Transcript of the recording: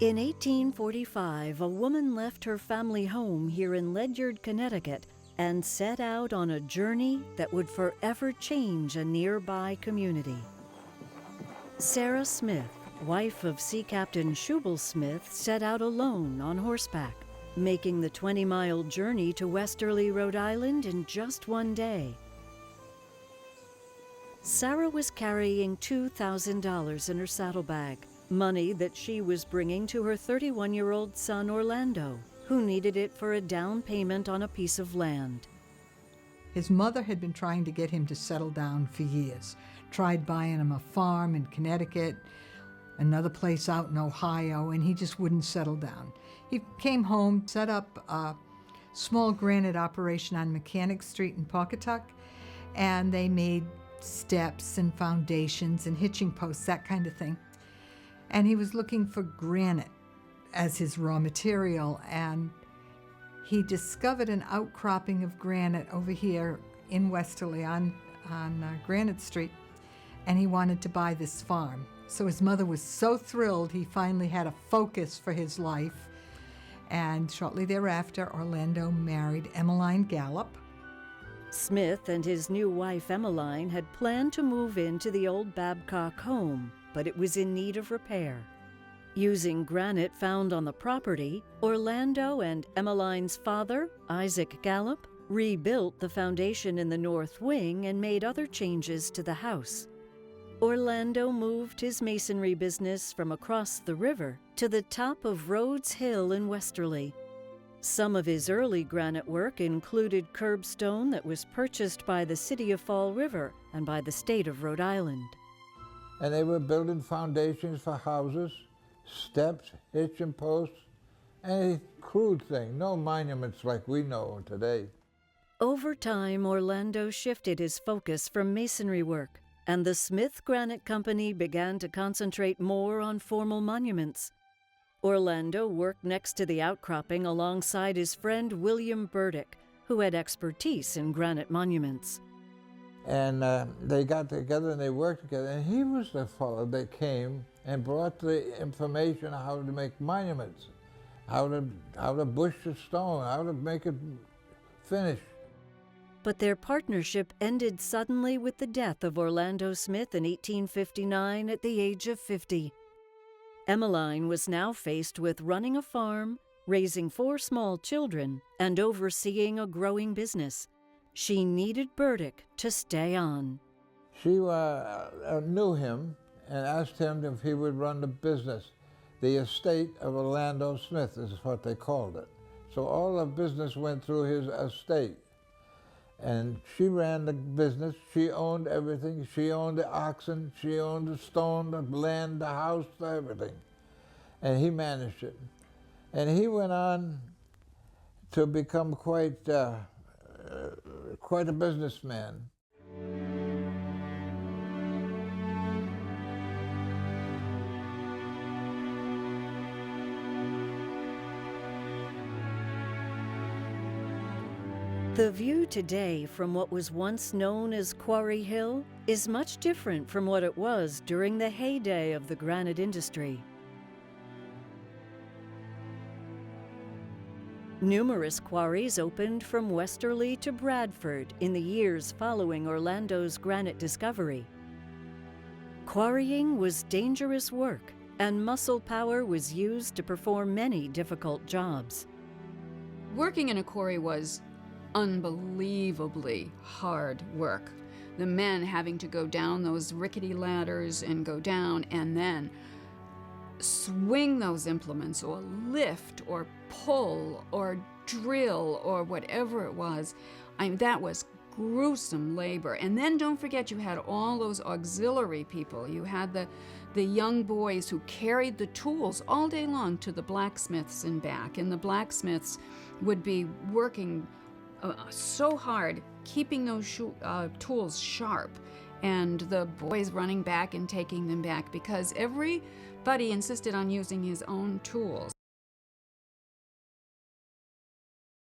In 1845, a woman left her family home here in Ledyard, Connecticut, and set out on a journey that would forever change a nearby community. Sarah Smith, wife of Sea Captain Shubal Smith, set out alone on horseback, making the 20-mile journey to Westerly, Rhode Island in just one day. Sarah was carrying $2,000 in her saddlebag, money that she was bringing to her 31-year-old son Orlando, who needed it for a down payment on a piece of land. His mother had been trying to get him to settle down for years, tried buying him a farm in Connecticut, another place out in Ohio, and he just wouldn't settle down. He came home, set up a small granite operation on Mechanic Street in Pawcatuck, and they made steps and foundations and hitching posts, that kind of thing. And he was looking for granite as his raw material, and he discovered an outcropping of granite over here in Westerly on Granite Street, and he wanted to buy this farm. So his mother was so thrilled he finally had a focus for his life, and shortly thereafter Orlando married Emmeline Gallup. Smith and his new wife Emmeline had planned to move into the old Babcock home, but it was in need of repair. Using granite found on the property, Orlando and Emmeline's father, Isaac Gallup, rebuilt the foundation in the north wing and made other changes to the house. Orlando moved his masonry business from across the river to the top of Rhodes Hill in Westerly. Some of his early granite work included curbstone that was purchased by the city of Fall River and by the state of Rhode Island. And they were building foundations for houses, steps, hitching posts, any crude thing, no monuments like we know today. Over time, Orlando shifted his focus from masonry work, and the Smith Granite Company began to concentrate more on formal monuments. Orlando worked next to the outcropping alongside his friend William Burdick, who had expertise in granite monuments. And they got together and they worked together, and he was the fellow that came and brought the information on how to make monuments, how to bush the stone, how to make it finish. But their partnership ended suddenly with the death of Orlando Smith in 1859 at the age of 50. Emmeline was now faced with running a farm, raising 4 small children, and overseeing a growing business. She needed Burdick to stay on. She knew him and asked him if he would run the business. The estate of Orlando Smith is what they called it. So all the business went through his estate. And she ran the business. She owned everything. She owned the oxen. She owned the stone, the land, the house, everything. And he managed it. And he went on to become quite a businessman. The view today from what was once known as Quarry Hill is much different from what it was during the heyday of the granite industry. Numerous quarries opened from Westerly to Bradford in the years following Orlando's granite discovery. Quarrying was dangerous work, and muscle power was used to perform many difficult jobs. Working in a quarry was unbelievably hard work. The men having to go down those rickety ladders and go down and then swing those implements or lift or pull or drill or whatever it was. That was gruesome labor. And then don't forget, you had all those auxiliary people. You had the young boys who carried the tools all day long to the blacksmiths and back. And the blacksmiths would be working so hard, keeping those tools sharp, and the boys running back and taking them back because everybody insisted on using his own tools.